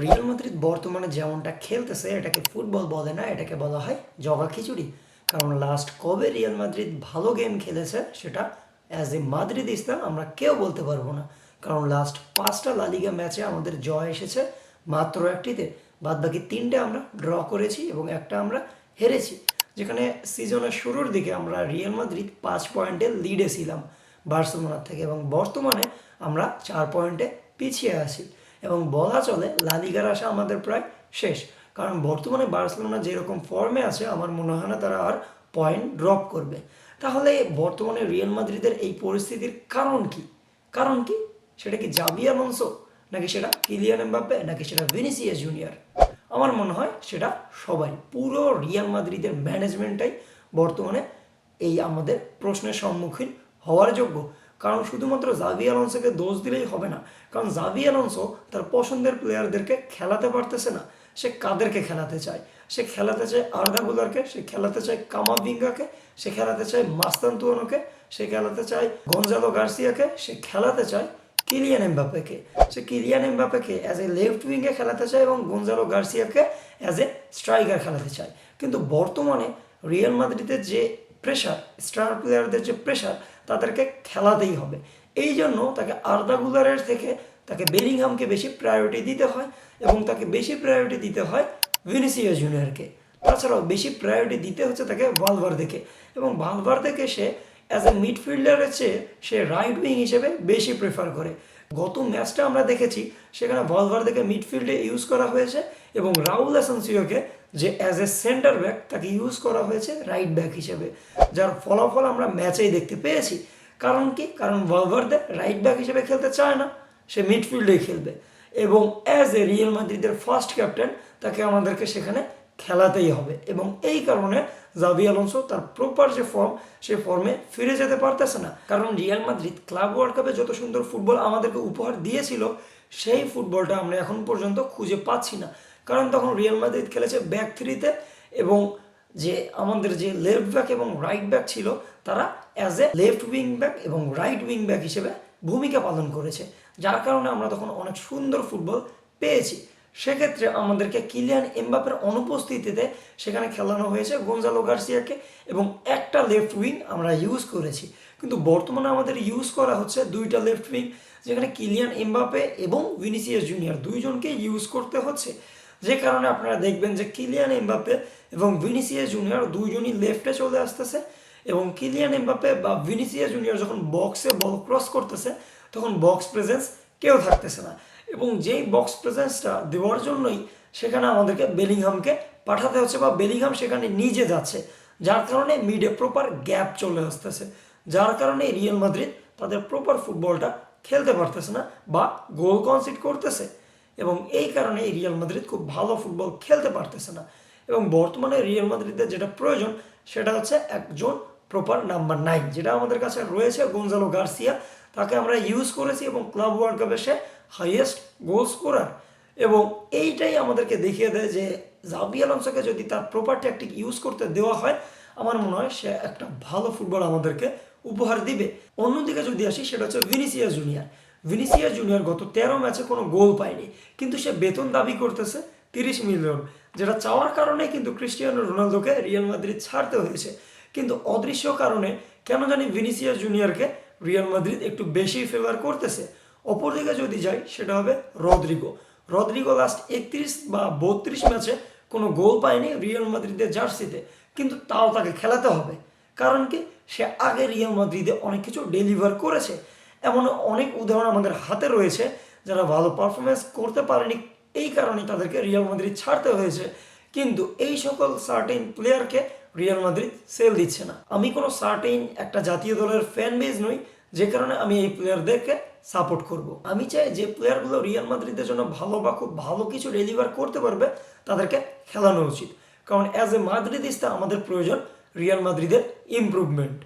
Real Madrid বর্তমানে যেমনটা খেলতেছে এটাকে ফুটবল বলে না, এটাকে বলা হয় জগা খিচুড়ি। কারণ লাস্ট কবে রিয়াল মাদ্রিদ ভালো গেম খেলেছে সেটা অ্যাজ এ মাদ্রিদিস্তা আমরা কেউ বলতে পারবো না। কারণ লাস্ট 5টা লা লিগা ম্যাচে আমাদের জয় এসেছে মাত্র একটিতে, বাদ বাকি 3টে আমরা ড্র করেছি এবং একটা আমরা হেরেছি। যেখানে সিজনের শুরুর দিকে আমরা রিয়াল মাদ্রিদ 5 পয়েন্টের লিডে ছিলাম বার্সেলোনার থেকে, এবং বর্তমানে আমরা 4 পয়েন্টে পিছিয়ে আছি এবং বলা চলে লা লিগার আসা আমাদের প্রায় শেষ। কারণ বর্তমানে বার্সেলোনা যেরকম ফর্মে আছে আমার মনে হয় না তারা আর পয়েন্ট ড্রপ করবে। তাহলে বর্তমানে রিয়াল মাদ্রিদের এই পরিস্থিতির কারণ কি? কারণ কি? সেটা কি জাভি আলোনসো, নাকি সেটা কিলিয়ান এমবাপ্পে, নাকি সেটা ভিনিসিয়াস জুনিয়র? আমার মনে হয় সেটা সবাই, পুরো রিয়াল মাদ্রিদের ম্যানেজমেন্টটাই বর্তমানে এই আমাদের প্রশ্নের সম্মুখীন হওয়ার যোগ্য। কারণ শুধুমাত্র জাভি আলোনসোকে দোষ দিলেই হবে না। কারণ জাভি আলোনসো তার পছন্দের প্লেয়ারদেরকে খেলাতে পারতেছে না। সে কাদেরকে খেলাতে চায়? সে খেলাতে চায় আর্দা গুলারকে, সে খেলাতে চায় কামাভিঙ্গাকে, সে খেলাতে চায় মাস্তানতুয়ানোকে, সে খেলাতে চায় গঞ্জালো গার্সিয়াকে, সে খেলাতে চায় কিলিয়ান এমবাপ্পেকে। সে কিলিয়ান এমবাপ্পেকে অ্যাজ এ লেফট উইংয়ে খেলাতে চায় এবং গঞ্জালো গার্সিয়াকে অ্যাজ এ স্ট্রাইকার খেলাতে চায়। কিন্তু বর্তমানে রিয়াল মাদ্রিদের যে প্রেশার, স্টার প্লেয়ারদের যে প্রেশার, তাদেরকে খেলাতেই হবে। এই জন্য তাকে আর্দা গুলারের থেকে তাকে বেলিংহামকে বেশি প্রায়োরিটি দিতে হয় এবং তাকে বেশি প্রায়োরিটি দিতে হয় ভিনিসিয়াস জুনিয়রকে। তাছাড়াও বেশি প্রায়োরিটি দিতে হচ্ছে তাকে ভালভার্দেকে, এবং ভালভার্দেকে সে অ্যাজ এ মিডফিল্ডারের চেয়ে সে রাইট উইং হিসেবে বেশি প্রেফার করে। গত ম্যাচটা আমরা দেখেছি সেখানে ভালভার্দেকে মিডফিল্ডে ইউজ করা হয়েছে এবং রাউল অ্যাসেন্সিওকে যে অ্যাজ এ সেন্টার ব্যাক তাকে ইউজ করা হয়েছে রাইট ব্যাক হিসেবে, যার ফলাফল আমরা ম্যাচেই দেখতে পেয়েছি। কারণ কি? কারণ ভালভার্দে রাইট ব্যাক হিসেবে খেলতে চায় না, সে মিডফিল্ডেই খেলবে এবং অ্যাজ এ রিয়াল মাদ্রিদের ফার্স্ট ক্যাপ্টেন তাকে আমাদেরকে সেখানে খেলাতেই হবে। এবং এই কারণে জাভি আলোনসো তার প্রপার যে ফর্ম, সে ফর্মে ফিরে যেতে পারতেছে না। কারণ রিয়াল মাদ্রিদ ক্লাব ওয়ার্ল্ড কাপে যত সুন্দর ফুটবল আমাদেরকে উপহার দিয়েছিল সেই ফুটবলটা আমরা এখন পর্যন্ত খুঁজে পাচ্ছি না। কারণ তখন রিয়াল মাদ্রিদ খেলেছে ব্যাক থ্রিতে এবং যে আমাদের যে লেফট ব্যাক এবং রাইট ব্যাক ছিল তারা as a left wing back এবং রাইট উইং ব্যাক হিসেবে ভূমিকা পালন করেছে, যার কারণে আমরা তখন অনেক সুন্দর ফুটবল পেয়েছি। সেক্ষেত্রে আমাদেরকে কিলিয়ান এমবাপ্পের অনুপস্থিতিতে সেখানে খেলানো হয়েছে গঞ্জালো গার্সিয়াকে এবং একটা লেফট উইং আমরা ইউজ করেছি। কিন্তু বর্তমানে আমাদের ইউজ করা হচ্ছে 2টা লেফট উইং, যেখানে কিলিয়ান এমবাপ্পে এবং ভিনিসিয়াস জুনিয়র দুইজনকে ইউজ করতে হচ্ছে। যে কারণে আপনারা দেখবেন যে কিলিয়ান এমবাপ্পে এবং ভিনিসিয়াস জুনিয়র দুইজনই লেফটে চলে আসতেছে এবং কিলিয়ান এমবাপ্পে বা ভিনিসিয়াস জুনিয়র যখন বক্সে বল ক্রস করতেছে তখন বক্স প্রেজেন্স কেউ থাকতেছে না, এবং যেই বক্স প্রেজেন্সটা দেওয়ার জন্যই সেখানে আমাদেরকে বেলিংহামকে পাঠাতে হচ্ছে বা বেলিংহাম সেখানে নিজে যাচ্ছে, যার কারণে মিডে প্রপার গ্যাপ চলে আসতেছে, যার কারণে রিয়াল মাদ্রিদ তাদের প্রপার ফুটবলটা খেলতে পারতেছে না বা গোল কনসিড করতেছে এবং এই কারণে রিয়াল মাদ্রিদ খুব ভালো ফুটবল খেলতে পারতেছে না। এবং বর্তমানে রিয়াল মাদ্রিদের যেটা প্রয়োজন সেটা হচ্ছে একজন প্রপার নাম্বার 9, যেটা আমাদের কাছে রয়েছে গঞ্জালো গার্সিয়া। তাকে আমরা ইউজ করেছি এবং ক্লাব ওয়ার্ল্ড কাপে সে হাইয়েস্ট গোল স্কোরার, এবং এইটাই আমাদেরকে দেখিয়ে দেয় যে জাভি আলোনসোকে যদি তার প্রপার ট্যাকটিক ইউজ করতে দেওয়া হয় আমার মনে হয় সে একটা ভালো ফুটবল আমাদেরকে উপহার দিবে। অন্যদিকে যদি আসি সেটা হচ্ছে ভিনিসিয়াস জুনিয়র। ভিনিসিয়াস জুনিয়র গত 13 ম্যাচে কোনো গোল পায়নি, কিন্তু সে বেতন দাবি করতেছে 30 মিলিয়ন, যেটা চাওয়ার কারণে কিন্তু ক্রিস্টিয়ানো রোনালদোকে রিয়াল মাদ্রিদ ছাড়তে হয়েছে। কিন্তু অদৃশ্য কারণে কেন জানি ভিনিসিয়াস জুনিয়রকে রিয়াল মাদ্রিদ একটু বেশি ফেভার করতেছে। অপরদিকে যদি যাই সেটা হবে রদ্রিগো। রদ্রিগো লাস্ট 31 বা 32 ম্যাচে কোনো গোল পায়নি রিয়াল মাদ্রিদের জার্সিতে, কিন্তু তাও তাকে খেলাতে হবে। কারণ কি? সে আগে রিয়াল মাদ্রিদে অনেক কিছু ডেলিভার করেছে। এমন অনেক উদাহরণ আমাদের হাতে রয়েছে যারা ভালো পারফরমেন্স করতে পারেনি, এই কারণে তাদেরকে রিয়াল মাদ্রিদ ছাড়তে হয়েছে। কিন্তু এই সকল সার্টেন প্লেয়ারকে রিয়াল মাদ্রিদ সেল দিচ্ছে না। আমি কোনো সার্টেন একটা জাতীয় দলের ফ্যান বেজ নই, যে কারণে আমি এই প্লেয়ারদেরকে সাপোর্ট করব। আমি চাই যে প্লেয়ারগুলো রিয়াল মাদ্রিদের জন্য ভালো বা খুব ভালো কিছু ডেলিভার করতে পারবে তাদেরকে খেলানো উচিত। কারণ অ্যাজ এ মাদ্রিদিস্তা আমাদের প্রয়োজন রিয়াল মাদ্রিদের ইমপ্রুভমেন্ট।